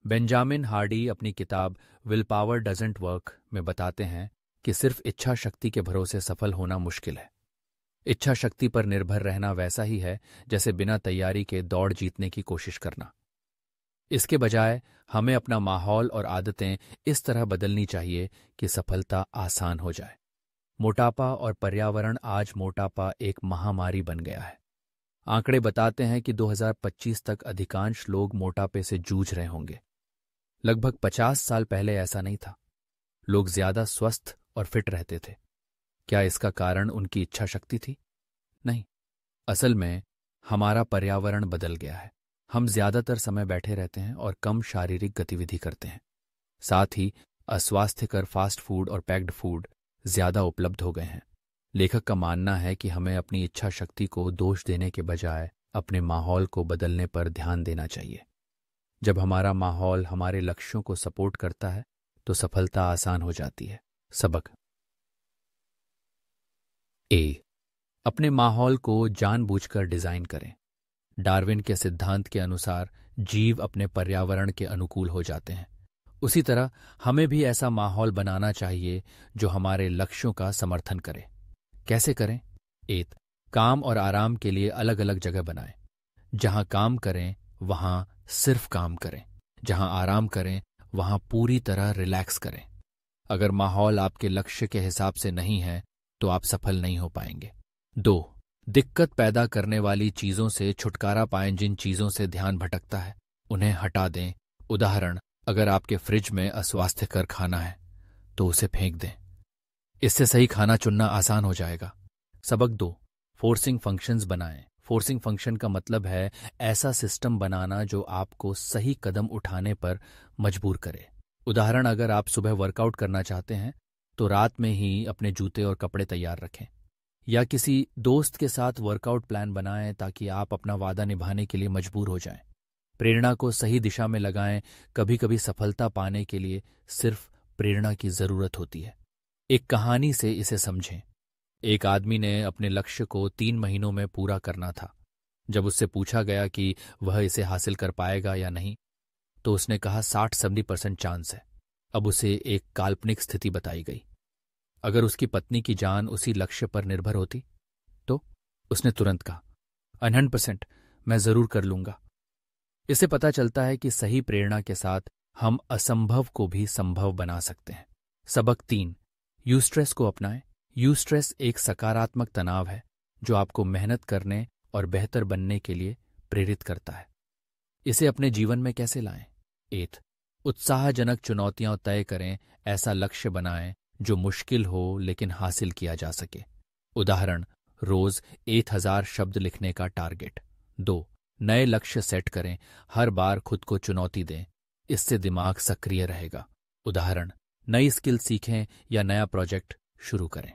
Benjamin Hardy अपनी किताब will power doesn't work में बताते हैं कि सिर्फ इच्छा शक्ति के भरोसे सफल होना मुश्किल है। इच्छा शक्ति पर निर्भर रहना वैसा ही है जैसे बिना तैयारी के दौड़ जीतने की कोशिश करना। इसके बजाय हमें अपना माहौल और आदतें इस तरह बदलनी चाहिए कि सफलता आसान हो जाए। मोटापा और पर्यावरण। आज मोटापा एक महामारी बन गया है। आंकड़े बताते हैं कि 2025 तक अधिकांश लोग मोटापे से जूझ रहे होंगे। लगभग 50 साल पहले ऐसा नहीं था। लोग ज्यादा स्वस्थ और फिट रहते थे। क्या इसका कारण उनकी इच्छा शक्ति थी? नहीं। असल में हमारा पर्यावरण बदल गया है। हम ज्यादातर समय बैठे रहते हैं और कम शारीरिक गतिविधि करते हैं। साथ ही अस्वास्थ्यकर फास्ट फूड और पैक्ड फूड ज्यादा उपलब्ध हो गए हैं। लेखक का मानना है कि हमें अपनी इच्छा शक्ति को दोष देने के बजाय अपने माहौल को बदलने पर ध्यान देना चाहिए। जब हमारा माहौल हमारे लक्ष्यों को सपोर्ट करता है तो सफलता आसान हो जाती है। सबक ए, अपने माहौल को जानबूझकर डिजाइन करें। डार्विन के सिद्धांत के अनुसार जीव अपने पर्यावरण के अनुकूल हो जाते हैं। उसी तरह हमें भी ऐसा माहौल बनाना चाहिए जो हमारे लक्ष्यों का समर्थन करे। कैसे करें? एक, काम और आराम के लिए अलग अलग जगह बनाएं। जहां काम करें वहां सिर्फ काम करें। जहां आराम करें वहां पूरी तरह रिलैक्स करें। अगर माहौल आपके लक्ष्य के हिसाब से नहीं है तो आप सफल नहीं हो पाएंगे। 2, दिक्कत पैदा करने वाली चीजों से छुटकारा पाएं। जिन चीजों से ध्यान भटकता है उन्हें हटा दें। उदाहरण, अगर आपके फ्रिज में अस्वास्थ्यकर खाना है तो उसे फेंक दें। इससे सही खाना चुनना आसान हो जाएगा। सबक 2, फोर्सिंग फंक्शंस बनाएं। फोर्सिंग फंक्शन का मतलब है ऐसा सिस्टम बनाना जो आपको सही कदम उठाने पर मजबूर करे। उदाहरण, अगर आप सुबह वर्कआउट करना चाहते हैं तो रात में ही अपने जूते और कपड़े तैयार रखें। या किसी दोस्त के साथ वर्कआउट प्लान बनाएं ताकि आप अपना वादा निभाने के लिए मजबूर हो जाएं। प्रेरणा को सही दिशा में लगाएं। कभी कभी सफलता पाने के लिए सिर्फ प्रेरणा की जरूरत होती है। एक कहानी से इसे समझें। एक आदमी ने अपने लक्ष्य को 3 महीनों में पूरा करना था। जब उससे पूछा गया कि वह इसे हासिल कर पाएगा या नहीं तो उसने कहा 60-70% चांस है। अब उसे एक काल्पनिक स्थिति बताई गई। अगर उसकी पत्नी की जान उसी लक्ष्य पर निर्भर होती तो उसने तुरंत कहा 100% मैं जरूर कर लूंगा। इससे पता चलता है कि सही प्रेरणा के साथ हम असंभव को भी संभव बना सकते हैं। सबक 3, यूस्ट्रेस को अपनाएं। यूस्ट्रेस एक सकारात्मक तनाव है जो आपको मेहनत करने और बेहतर बनने के लिए प्रेरित करता है। इसे अपने जीवन में कैसे लाएं? 8, उत्साहजनक चुनौतियां तय करें। ऐसा लक्ष्य बनाएं जो मुश्किल हो लेकिन हासिल किया जा सके। उदाहरण, रोज 1000 शब्द लिखने का टारगेट। 2, नए लक्ष्य सेट करें। हर बार खुद को चुनौती दें। इससे दिमाग सक्रिय रहेगा। उदाहरण, नई स्किल सीखें या नया प्रोजेक्ट शुरू करें।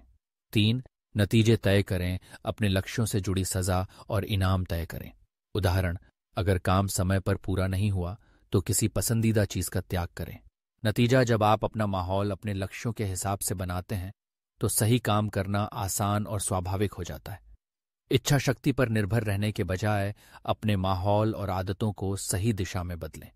3, नतीजे तय करें। अपने लक्ष्यों से जुड़ी सजा और इनाम तय करें। उदाहरण, अगर काम समय पर पूरा नहीं हुआ तो किसी पसंदीदा चीज का त्याग करें। नतीजा, जब आप अपना माहौल अपने लक्ष्यों के हिसाब से बनाते हैं तो सही काम करना आसान और स्वाभाविक हो जाता है। इच्छा शक्ति पर निर्भर रहने के बजाय अपने माहौल और आदतों को सही दिशा में बदलें।